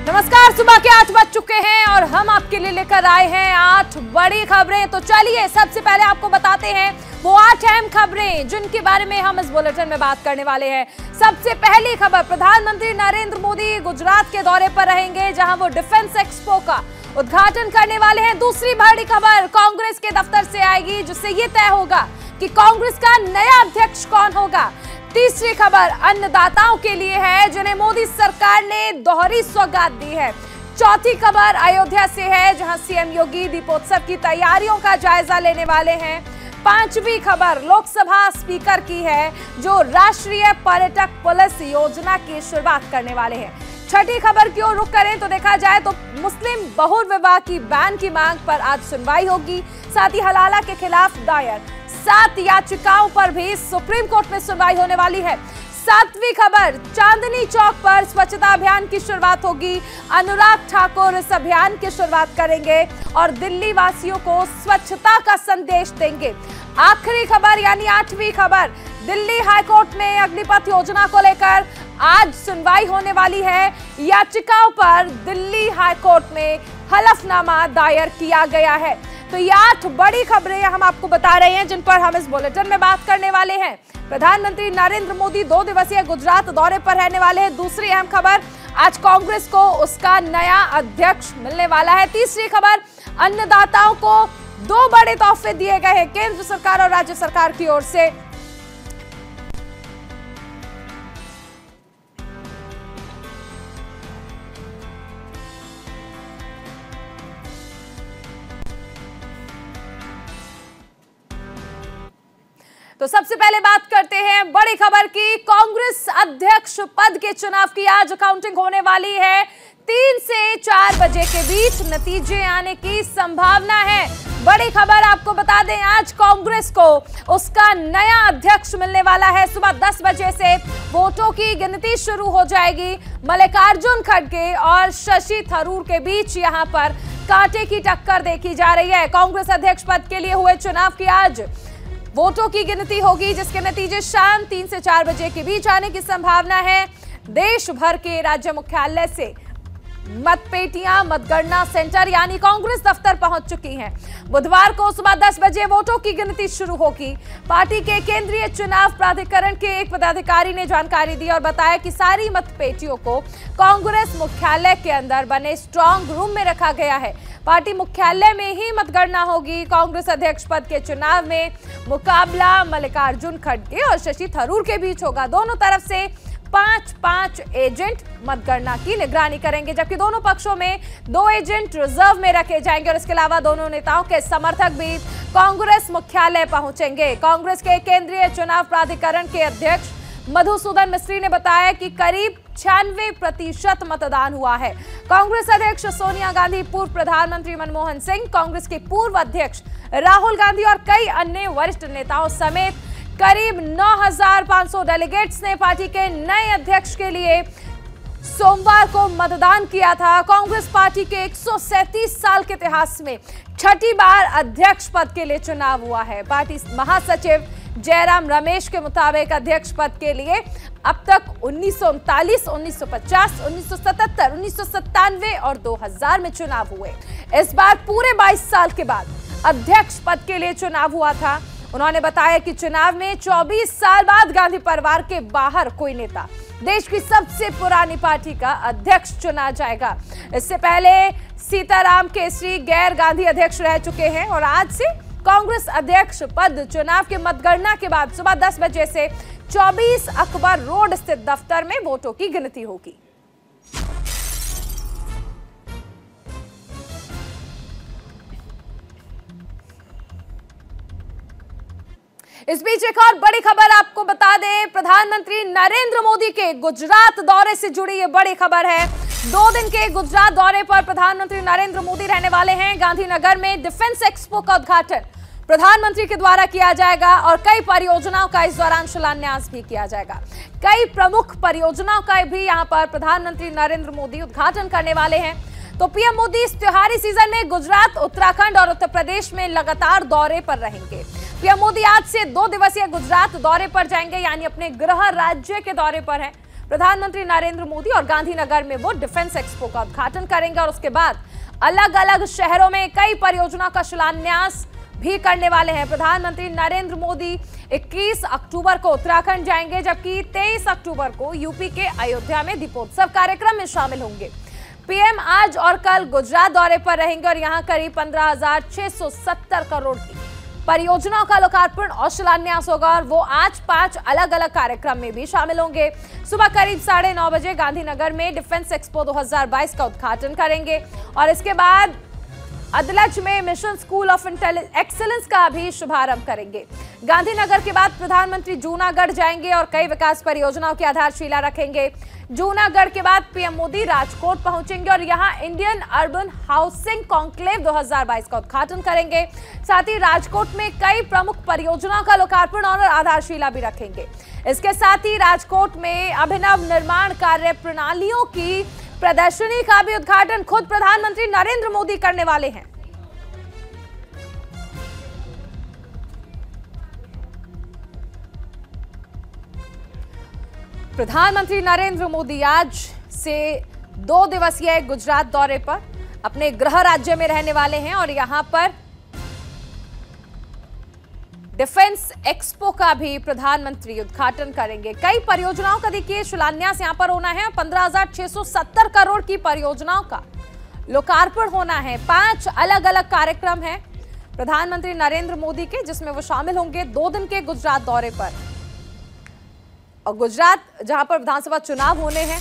नमस्कार, सुबह के 8 बज चुके हैं और हम आपके लिए लेकर आए हैं 8 बड़ी खबरें। तो चलिए सबसे पहले आपको बताते हैं वो 8 अहम खबरें जिनके बारे में हम इस बुलेटिन में बात करने वाले हैं। सबसे पहली खबर, प्रधानमंत्री नरेंद्र मोदी गुजरात के दौरे पर रहेंगे, जहां वो डिफेंस एक्सपो का उद्घाटन करने वाले हैं। दूसरी बड़ी खबर कांग्रेस के दफ्तर से आएगी, जिससे ये तय होगा कि कांग्रेस का नया अध्यक्ष कौन होगा। तीसरी खबर अन्नदाताओं के लिए है, जिन्हें मोदी सरकार ने दोहरी सौगात दी है। चौथी खबर अयोध्या से है, जहां सीएम योगी दीपोत्सव की तैयारियों का जायजा लेने वाले हैं। पांचवी खबर लोकसभा स्पीकर की है, जो राष्ट्रीय पर्यटक पुलिस योजना की शुरुआत करने वाले हैं। छठी खबर की ओर रुख करें तो देखा जाए तो मुस्लिम बहुविवाह की बैन की मांग पर आज सुनवाई होगी। साथ ही हलाला के खिलाफ दायर 7 याचिकाओं पर भी सुप्रीम कोर्ट में सुनवाई होने वाली है। सातवीं खबर चांदनी चौक पर स्वच्छता अभियान की शुरुआत होगी। अनुराग ठाकुर इस अभियान की शुरुआत करेंगे और दिल्ली वासियों को स्वच्छता का संदेश देंगे। आखिरी खबर यानी 8वीं खबर, दिल्ली हाईकोर्ट में अग्निपथ योजना को लेकर आज सुनवाई होने वाली है। याचिकाओं पर दिल्ली हाईकोर्ट में हलफनामा दायर किया गया है। तो ये 8 बड़ी खबरें हम आपको बता रहे हैं, जिन पर हम इस बुलेटिन में बात करने वाले हैं। प्रधानमंत्री नरेंद्र मोदी 2 दिवसीय गुजरात दौरे पर रहने वाले हैं। दूसरी अहम खबर, आज कांग्रेस को उसका नया अध्यक्ष मिलने वाला है। तीसरी खबर, अन्नदाताओं को 2 बड़े तोहफे दिए गए हैं केंद्र सरकार और राज्य सरकार की ओर से। तो सबसे पहले बात करते हैं बड़ी खबर की, कांग्रेस अध्यक्ष पद के चुनाव की आज काउंटिंग होने वाली है। 3 से 4 बजे के बीच नतीजे आने की संभावना है। बड़ी खबर आपको बता दें, आज कांग्रेस को उसका नया अध्यक्ष मिलने वाला है। सुबह 10 बजे से वोटों की गिनती शुरू हो जाएगी। मल्लिकार्जुन खड़गे और शशि थरूर के बीच यहां पर कांटे की टक्कर देखी जा रही है। कांग्रेस अध्यक्ष पद के लिए हुए चुनाव की आज वोटों की गिनती होगी, जिसके नतीजे शाम 3 से 4 बजे के बीच आने की संभावना है। देश भर के राज्य मुख्यालय से मतपेटियां मतगणना सेंटर यानी कांग्रेस दफ्तर पहुंच चुकी हैं। बुधवार को सुबह 10 बजे वोटों की गिनती शुरू होगी। पार्टी के केंद्रीय चुनाव प्राधिकरण के एक पदाधिकारी ने जानकारी दी और बताया कि सारी मतपेटियों को कांग्रेस मुख्यालय के अंदर बने स्ट्रांग रूम में रखा गया है। पार्टी मुख्यालय में ही मतगणना होगी। कांग्रेस अध्यक्ष पद के चुनाव में मुकाबला मल्लिकार्जुन खड़गे और शशि थरूर के बीच होगा। दोनों तरफ से 5-5 एजेंट मतगणना की निगरानी करेंगे, जबकि दोनों पक्षों में 2 एजेंट रिजर्व में रखे जाएंगे और इसके अलावा दोनों नेताओं के समर्थक भी कांग्रेस मुख्यालय पहुंचेंगे। कांग्रेस के केंद्रीय चुनाव प्राधिकरण के अध्यक्ष मधुसूदन मिस्त्री ने बताया कि करीब 96% मतदान हुआ है। कांग्रेस अध्यक्ष सोनिया गांधी, पूर्व प्रधानमंत्री मनमोहन सिंह, कांग्रेस के पूर्व अध्यक्ष राहुल गांधी और कई अन्य वरिष्ठ नेताओं समेत करीब 9,500 डेलीगेट्स ने पार्टी के नए अध्यक्ष के लिए सोमवार को मतदान किया था। कांग्रेस पार्टी के 137 साल के इतिहास में छठी बार अध्यक्ष पद के लिए चुनाव हुआ है। पार्टी महासचिव जयराम रमेश के मुताबिक अध्यक्ष पद के लिए अब तक 1939, 1950, 1977, 1997 और 2000 में चुनाव हुए। इस बार पूरे 22 साल के बाद अध्यक्ष पद के लिए चुनाव हुआ था। उन्होंने बताया कि चुनाव में 24 साल बाद गांधी परिवार के बाहर कोई नेता देश की सबसे पुरानी पार्टी का अध्यक्ष चुना जाएगा। इससे पहले सीताराम केसरी गैर गांधी अध्यक्ष रह चुके हैं और आज से कांग्रेस अध्यक्ष पद चुनाव के मतगणना के बाद सुबह 10 बजे से 24 अकबर रोड स्थित दफ्तर में वोटों की गिनती होगी। इस बीच एक और बड़ी खबर आपको बता दें, प्रधानमंत्री नरेंद्र मोदी के गुजरात दौरे से जुड़ी ये बड़ी खबर है। 2 दिन के गुजरात दौरे पर प्रधानमंत्री नरेंद्र मोदी रहने वाले हैं। गांधीनगर में डिफेंस एक्सपो का उद्घाटन प्रधानमंत्री के द्वारा किया जाएगा और कई परियोजनाओं का इस दौरान शिलान्यास भी किया जाएगा। कई प्रमुख परियोजनाओं का भी यहां पर प्रधानमंत्री नरेंद्र मोदी उद्घाटन करने वाले हैं। तो पीएम मोदी इस त्योहारी सीजन में गुजरात, उत्तराखंड और उत्तर प्रदेश में लगातार दौरे पर रहेंगे। पीएम मोदी आज से 2 दिवसीय गुजरात दौरे पर जाएंगे, यानी अपने गृह राज्य के दौरे पर हैं। प्रधानमंत्री नरेंद्र मोदी और गांधीनगर में वो डिफेंस एक्सपो का उद्घाटन करेंगे और उसके बाद अलग अलग शहरों में कई परियोजनाओं का शिलान्यास भी करने वाले हैं। प्रधानमंत्री नरेंद्र मोदी 21 अक्टूबर को उत्तराखंड जाएंगे, जबकि 23 अक्टूबर को यूपी के अयोध्या में दीपोत्सव कार्यक्रम में शामिल होंगे। पीएम आज और कल गुजरात दौरे पर रहेंगे और यहां करीब 15,670 करोड़ की परियोजनाओं का लोकार्पण और शिलान्यास होगा और वो आज 5 अलग अलग कार्यक्रम में भी शामिल होंगे। सुबह करीब 9:30 बजे गांधीनगर में डिफेंस एक्सपो 2022 का उद्घाटन करेंगे और इसके बाद अदलज में मिशन स्कूल ऑफ एक्सीलेंस का भी शुभारंभ करेंगे। गांधीनगर के बाद प्रधानमंत्री जूनागढ़ जाएंगे और कई विकास परियोजनाओं की आधारशिला रखेंगे। जूनागढ़ के बाद पीएम मोदी राजकोट पहुंचेंगे और यहां इंडियन अर्बन हाउसिंग कॉन्क्लेव 2022 का उद्घाटन करेंगे। साथ ही राजकोट में कई प्रमुख परियोजनाओं का लोकार्पण और आधारशिला भी रखेंगे। इसके साथ ही राजकोट में अभिनव निर्माण कार्य प्रणालियों की प्रदर्शनी का भी उद्घाटन खुद प्रधानमंत्री नरेंद्र मोदी करने वाले हैं। प्रधानमंत्री नरेंद्र मोदी आज से 2 दिवसीय गुजरात दौरे पर अपने गृह राज्य में रहने वाले हैं और यहां पर डिफेंस एक्सपो का भी प्रधानमंत्री उद्घाटन करेंगे। कई परियोजनाओं का देखिए शिलान्यास यहां पर होना है। 15,670 करोड़ की परियोजनाओं का लोकार्पण होना है। 5 अलग अलग कार्यक्रम हैं प्रधानमंत्री नरेंद्र मोदी के, जिसमें वो शामिल होंगे 2 दिन के गुजरात दौरे पर। और गुजरात जहां पर विधानसभा चुनाव होने हैं,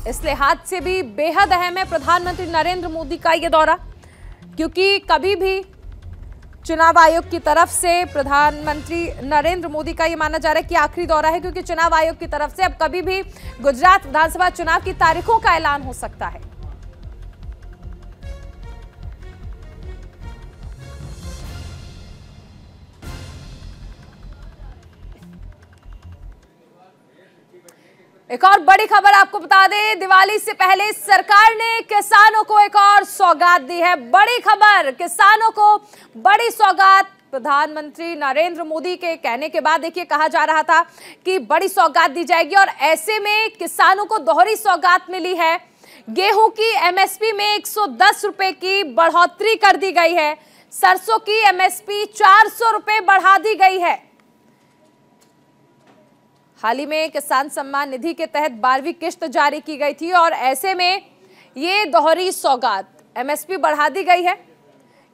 इस लिहाज से भी बेहद अहम है प्रधानमंत्री नरेंद्र मोदी का ये दौरा, क्योंकि कभी भी चुनाव आयोग की तरफ से प्रधानमंत्री नरेंद्र मोदी का ये माना जा रहा है कि आखिरी दौरा है, क्योंकि चुनाव आयोग की तरफ से अब कभी भी गुजरात विधानसभा चुनाव की तारीखों का ऐलान हो सकता है। एक और बड़ी खबर आपको बता दें, दिवाली से पहले सरकार ने किसानों को एक और सौगात दी है। बड़ी खबर, किसानों को बड़ी सौगात। प्रधानमंत्री नरेंद्र मोदी के कहने के बाद देखिए कहा जा रहा था कि बड़ी सौगात दी जाएगी और ऐसे में किसानों को दोहरी सौगात मिली है। गेहूं की एमएसपी में 110 रुपए की बढ़ोतरी कर दी गई है। सरसों की एमएसपी 400 रुपए बढ़ा दी गई है। हाल ही में किसान सम्मान निधि के तहत 12वीं किश्त जारी की गई थी और ऐसे में ये दोहरी सौगात, एमएसपी बढ़ा दी गई है।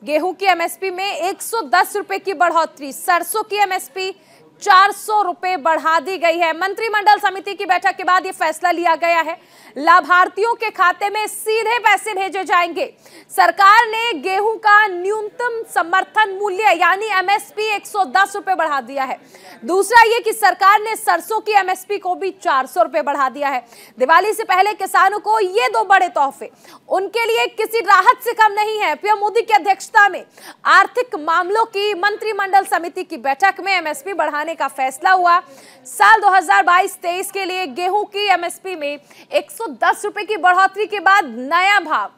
गेहूं की एमएसपी में 110 रुपए की बढ़ोतरी, सरसों की एमएसपी 400 रुपए बढ़ा दी गई है। मंत्रिमंडल समिति की बैठक के बाद यह फैसला लिया गया है। लाभार्थियों के खाते में सीधे पैसे भेजे जाएंगे। सरकार ने गेहूं का न्यूनतम समर्थन मूल्य यानी एमएसपी 110 रुपए बढ़ा दिया है। दूसरा ये कि सरकार ने सरसों की एमएसपी को भी 400 रुपए बढ़ा दिया है। दिवाली से पहले किसानों को ये 2 बड़े तोहफे उनके लिए किसी राहत से कम नहीं है। पीएम मोदी की अध्यक्षता में आर्थिक मामलों की मंत्रिमंडल समिति की बैठक में एमएसपी बढ़ाने का फैसला हुआ। साल 2022-23 के लिए गेहूं की एमएसपी में 110 रुपए की बढ़ोतरी के बाद नया भाव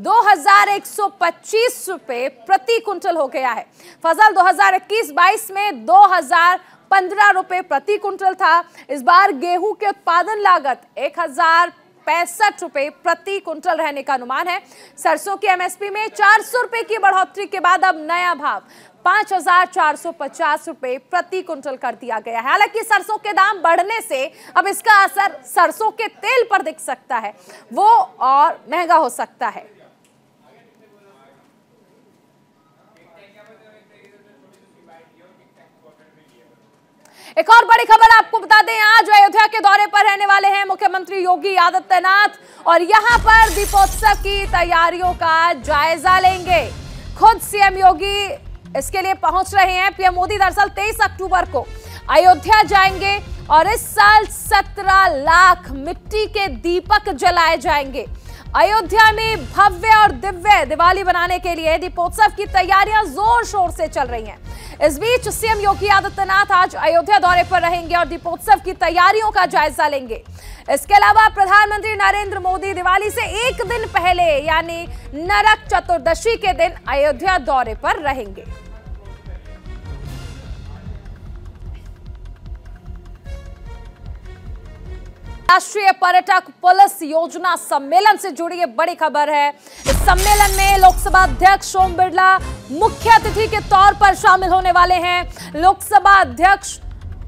2125 रुपए प्रति क्विंटल हो गया है। फसल 2021-22 में 2015 रुपए प्रति क्विंटल था। इस बार गेहूं के उत्पादन लागत 1065 रुपए प्रति क्विंटल रहने का अनुमान है। सरसों की एमएसपी में 400 रुपए की बढ़ोतरी के बाद अब नया भाव 5450 रुपए प्रति क्विंटल कर दिया गया है। हालांकि सरसों के दाम बढ़ने से अब इसका असर सरसों के तेल पर दिख सकता है, वो और महंगा हो सकता है। एक और बड़ी खबर आपको बता दें, आज अयोध्या के दौरे पर रहने वाले हैं मुख्यमंत्री योगी आदित्यनाथ और यहां पर दीपोत्सव की तैयारियों का जायजा लेंगे। खुद सीएम योगी इसके लिए पहुंच रहे हैं। पीएम मोदी दरअसल 23 अक्टूबर को अयोध्या जाएंगे और इस साल 17 लाख मिट्टी के दीपक जलाए जाएंगे। अयोध्या में भव्य और दिव्य दिवाली बनाने के लिए दीपोत्सव की तैयारियां जोर शोर से चल रही हैं। इस बीच सीएम योगी आदित्यनाथ आज अयोध्या दौरे पर रहेंगे और दीपोत्सव की तैयारियों का जायजा लेंगे। इसके अलावा प्रधानमंत्री नरेंद्र मोदी दिवाली से एक दिन पहले यानी नरक चतुर्दशी के दिन अयोध्या दौरे पर रहेंगे। राष्ट्रीय पर्यटक पुलिस योजना सम्मेलन से जुड़ी ये बड़ी खबर है। इस सम्मेलन में लोकसभा अध्यक्ष ओम बिरला मुख्य अतिथि के तौर पर शामिल होने वाले हैं। लोकसभा अध्यक्ष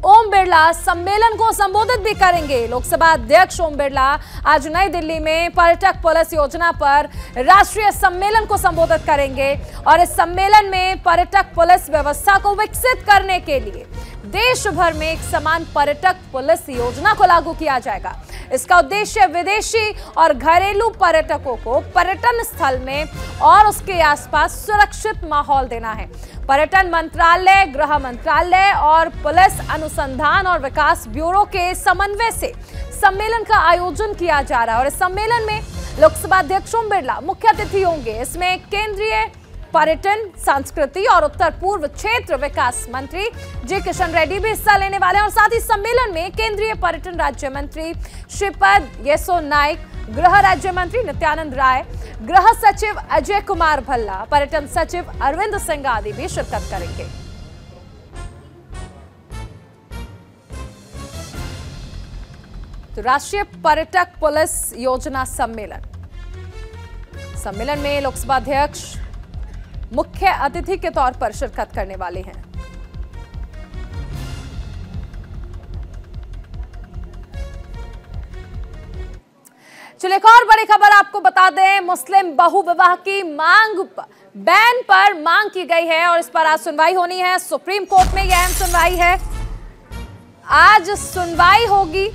ओम बिरला सम्मेलन को संबोधित भी करेंगे। लोकसभा अध्यक्ष ओम बिरला आज नई दिल्ली में पर्यटक पुलिस योजना पर राष्ट्रीय सम्मेलन को संबोधित करेंगे और इस सम्मेलन में पर्यटक पुलिस व्यवस्था को विकसित करने के लिए देश भर में एक समान पर्यटक पुलिस योजना को लागू किया जाएगा। इसका उद्देश्य विदेशी और घरेलू पर्यटकों को पर्यटन स्थल में और उसके आसपास सुरक्षित माहौल देना है। पर्यटन मंत्रालय, गृह मंत्रालय और पुलिस अनुसंधान और विकास ब्यूरो के समन्वय से सम्मेलन का आयोजन किया जा रहा है और इस सम्मेलन में लोकसभा अध्यक्ष ओम बिरला मुख्य अतिथि होंगे। इसमें केंद्रीय पर्यटन, संस्कृति और उत्तर पूर्व क्षेत्र विकास मंत्री जी किशन रेड्डी भी हिस्सा लेने वाले हैं और साथ ही सम्मेलन में केंद्रीय पर्यटन राज्य मंत्री श्रीपद येसो नाइक, गृह राज्य मंत्री नित्यानंद राय, गृह सचिव अजय कुमार भल्ला, पर्यटन सचिव अरविंद सिंह आदि भी शिरकत करेंगे। तो राष्ट्रीय पर्यटक पुलिस योजना सम्मेलन में लोकसभा अध्यक्ष मुख्य अतिथि के तौर पर शिरकत करने वाले हैं। चलिए एक और बड़ी खबर आपको बता दें। मुस्लिम बहु विवाह की बैन पर मांग की गई है और इस पर आज सुनवाई होनी है। सुप्रीम कोर्ट में यह अहम सुनवाई है। आज सुनवाई होगी।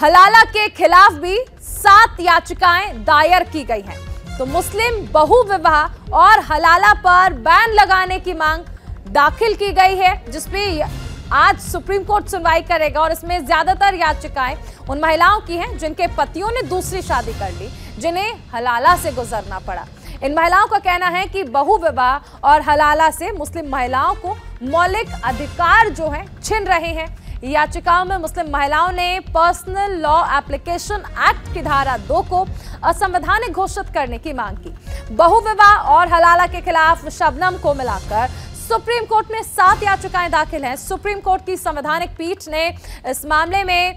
हलाला के खिलाफ भी 7 याचिकाएं दायर की गई हैं। तो मुस्लिम बहु विवाह और हलाला पर बैन लगाने की मांग दाखिल की गई है, जिसपे आज सुप्रीम कोर्ट सुनवाई करेगा और इसमें ज्यादातर याचिकाएं उन महिलाओं की हैं जिनके पतियों ने दूसरी शादी कर ली, जिन्हें हलाला से गुजरना पड़ा। इन महिलाओं का कहना है कि बहु विवाह और हलाला से मुस्लिम महिलाओं को मौलिक अधिकार जो है छिन रहे हैं। याचिकाओं में मुस्लिम महिलाओं ने पर्सनल लॉ एप्लीकेशन एक्ट की धारा 2 को असंवैधानिक घोषित करने की मांग की। बहु विवाह और हलाला के खिलाफ शबनम को मिलाकर सुप्रीम कोर्ट में 7 याचिकाएं दाखिल हैं। सुप्रीम कोर्ट की संवैधानिक पीठ ने इस मामले में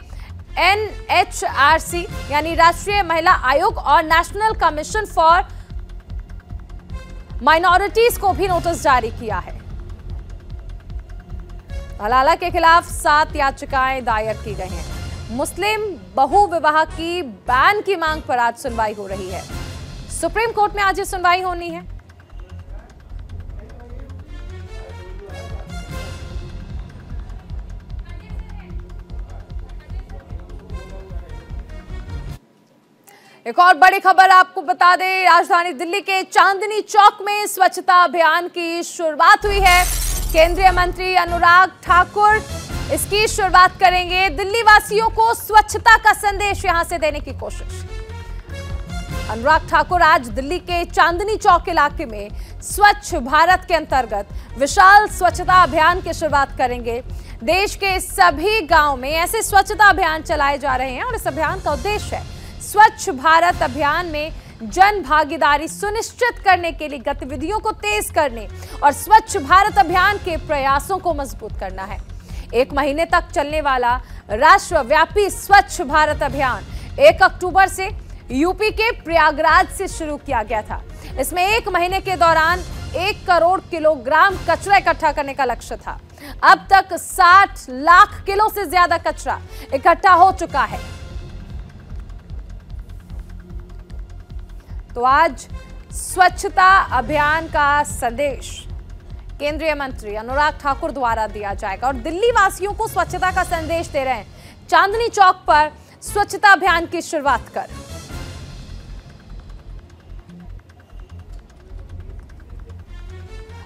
NHRC यानी राष्ट्रीय महिला आयोग और नेशनल कमीशन फॉर माइनॉरिटीज को भी नोटिस जारी किया है। हलाला के खिलाफ 7 याचिकाएं दायर की गई हैं। मुस्लिम बहु विवाह की बैन की मांग पर आज सुनवाई हो रही है। सुप्रीम कोर्ट में आज ये सुनवाई होनी है। एक और बड़ी खबर आपको बता दें, राजधानी दिल्ली के चांदनी चौक में स्वच्छता अभियान की शुरुआत हुई है। केंद्रीय मंत्री अनुराग ठाकुर इसकी शुरुआत करेंगे। दिल्ली वासियों को स्वच्छता का संदेश यहां से देने की कोशिश। अनुराग ठाकुर आज दिल्ली के चांदनी चौक इलाके में स्वच्छ भारत के अंतर्गत विशाल स्वच्छता अभियान की शुरुआत करेंगे। देश के सभी गांव में ऐसे स्वच्छता अभियान चलाए जा रहे हैं और इस अभियान का उद्देश्य है स्वच्छ भारत अभियान में जन भागीदारी सुनिश्चित करने के लिए गतिविधियों को तेज करने और स्वच्छ भारत अभियान के प्रयासों को मजबूत करना है। 1 महीने तक चलने वाला राष्ट्रव्यापी स्वच्छ भारत अभियान 1 अक्टूबर से यूपी के प्रयागराज से शुरू किया गया था। इसमें 1 महीने के दौरान 1 करोड़ किलोग्राम कचरा इकट्ठा करने का लक्ष्य था। अब तक 60 लाख किलो से ज्यादा कचरा इकट्ठा हो चुका है। तो आज स्वच्छता अभियान का संदेश केंद्रीय मंत्री अनुराग ठाकुर द्वारा दिया जाएगा और दिल्ली वासियों को स्वच्छता का संदेश दे रहे हैं। चांदनी चौक पर स्वच्छता अभियान की शुरुआत कर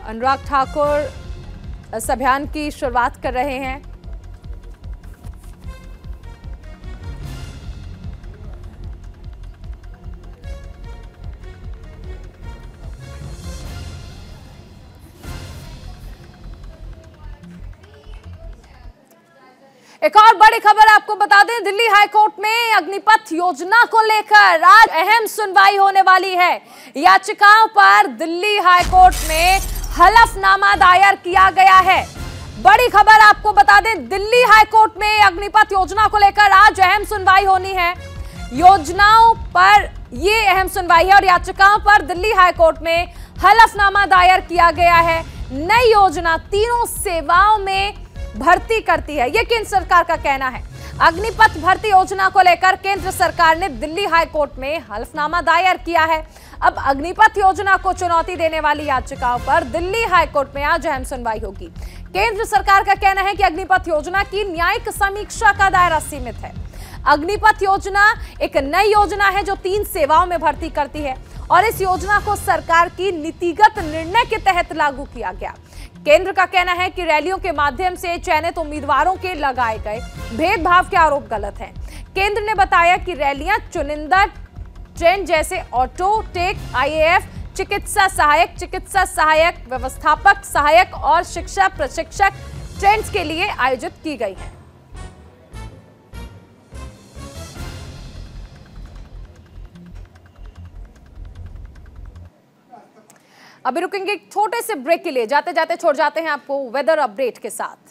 अनुराग ठाकुर इस अभियान की शुरुआत कर रहे हैं। एक और बड़ी खबर आपको बता दें, दिल्ली हाईकोर्ट में अग्निपथ योजना को लेकर आज अहम सुनवाई होने वाली है। याचिकाओं पर दिल्ली हाईकोर्ट में हलफनामा दायर किया गया है। बड़ी खबर आपको बता दें, दिल्ली हाईकोर्ट में अग्निपथ योजना को लेकर आज अहम सुनवाई होनी है। योजनाओं पर ये अहम सुनवाई है और याचिकाओं पर दिल्ली हाईकोर्ट में हलफनामा दायर किया गया है। नई योजना तीनों सेवाओं में भर्ती करती है, यह केंद्र सरकार का कहना है। अग्निपथ भर्ती योजना को लेकर केंद्र सरकार ने दिल्ली हाईकोर्ट में हलफनामा दायर किया है। अब अग्निपथ योजना को चुनौती देने वाली याचिकाओं पर दिल्ली हाईकोर्ट में आज अहम सुनवाई होगी। केंद्र सरकार का कहना है कि अग्निपथ योजना की न्यायिक समीक्षा का दायरा सीमित है। अग्निपथ योजना एक नई योजना है जो 3 सेवाओं में भर्ती करती है और इस योजना को सरकार की नीतिगत निर्णय के तहत लागू किया गया। केंद्र का कहना है कि रैलियों के माध्यम से चयनित उम्मीदवारों के लगाए गए भेदभाव के आरोप गलत हैं। केंद्र ने बताया कि रैलियां चुनिंदा ट्रेंड जैसे ऑटो, टेक, आईएएफ, चिकित्सा सहायक, व्यवस्थापक सहायक और शिक्षा प्रशिक्षक ट्रेंड्स के लिए आयोजित की गई है। अभी रुकेंगे एक छोटे से ब्रेक के लिए, जाते जाते छोड़ जाते हैं आपको वेदर अपडेट के साथ।